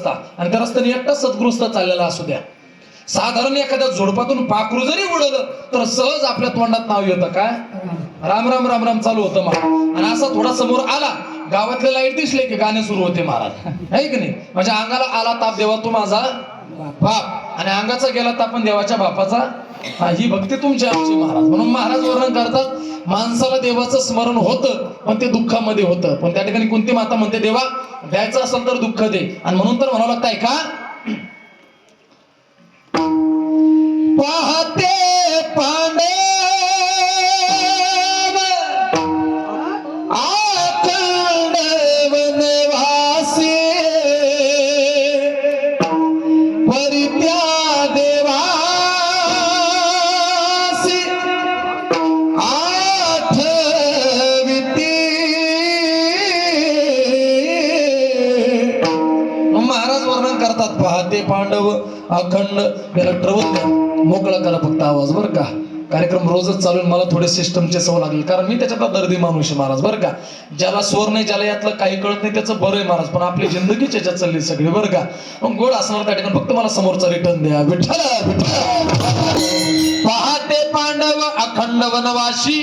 रस्ता आणि त्या रस्त्याने एकटा सद्गृहस्थ चाललेला असू द्या, साधारण एखाद्या झोडपातून पाखरू जरी उडलं तर सहज आपल्या तोंडात नाव येतं, काय राम राम राम राम चालू होतं महाराज. आणि असा थोडा समोर आला, गावातले लाईट दिसले की गाणे सुरू होते महाराज, आहे की नाही. म्हणजे अंगाला आला ताप देवा तू माझा बाप, आणि अंगाचा गेला ताप पण देवाच्या बापाचा. ही भक्ती तुमची आमची महाराज. म्हणून महाराज वर्णन करतात, माणसाला देवाचं स्मरण होतं पण ते दुःखामध्ये होतं. पण त्या ठिकाणी कुंती माता म्हणते, देवा द्यायचं असेल तर दुःख दे. आणि म्हणून तर म्हणावं लागतं, का पाहते पांडव अखंड वनवासी परित्या देवासी आठविती. महाराज वर्णन करतात, पाहते पांडव अखंड. याला ट्रवल मोकळा करा फक्त आवाज, बरं का. कार्यक्रम रोजच चालून मला थोडे सिस्टमचे सवय लागली, कारण मी त्याच्यात दर्दी माणूस आहे महाराज, बरं का. ज्याला स्वर नाही, ज्याला यातलं काही कळत नाही त्याचं बरं आहे महाराज, पण आपली जिंदगी त्याच्यात चालली सगळी, बरं का. मग गोड असणार त्या ठिकाणी फक्त मला समोरचा रिटर्न द्या. विठ्ठल पाहते पांडव अखंड वनवासी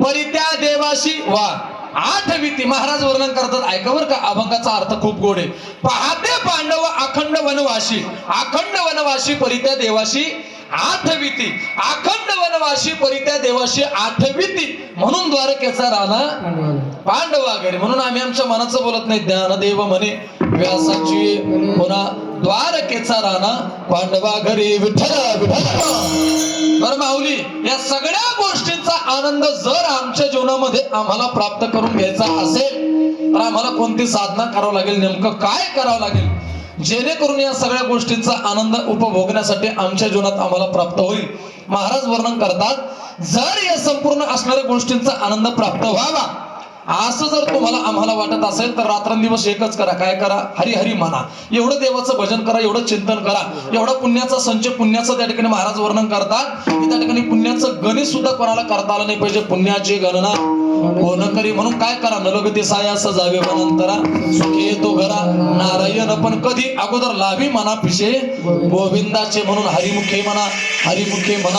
परित्या देवाशी. वा, आठविती. महाराज वर्णन करतात, ऐका बरं का, अभंगाचा अर्थ खूप गोड आहे. पाहते पांडव अखंड वनवासी, अखंड वनवासी परित्या देवाशी आठविती. अखंड वनवासी परित्या देवाशी आठविती. म्हणून द्वारकेचा राणा पांडवा घरी. म्हणून आम्ही आमच्या मनाचं बोलत नाही, ज्ञानदेव म्हणे व्यासाची पुन्हा द्वारकेचा राणा पांडवा घरी. विठ्ठल विठ्ठल. बरं माऊली, या सगळ्या गोष्टींचा आनंद जर आमच्या जीवनामध्ये आम्हाला प्राप्त करून घ्यायचा असेल तर आम्हाला कोणती साधना करावं लागेल, नेमकं काय करावं लागेल, जेणेकरून या सगळ्या गोष्टींचा आनंद उपभोगण्यासाठी आमच्या जीवनात आम्हाला प्राप्त होईल. महाराज वर्णन करतात, जर या संपूर्ण असणाऱ्या गोष्टींचा आनंद प्राप्त व्हावा असं जर तुम्हाला आम्हाला वाटत असेल तर रात्रंदिवस एकच करा. काय करा? हरी हरी म्हणा. एवढं देवाचं भजन करा, एवढं चिंतन करा, एवढा पुण्याचा संच. पुण्याचं त्या ठिकाणी महाराज वर्णन करतात की त्या ठिकाणी पुण्याचं गणित सुद्धा कोणाला करता आलं नाही पाहिजे. पुण्याची गणना कोण करी. म्हणून काय करा? नलगती सायास जावे वनंतरा सुखी येतो घरा. नारायण पण कधी अगोदर लावी मना पिशे गोविंदाचे. म्हणून हरिमुखे म्हणा, हरिमुखे म्हणा.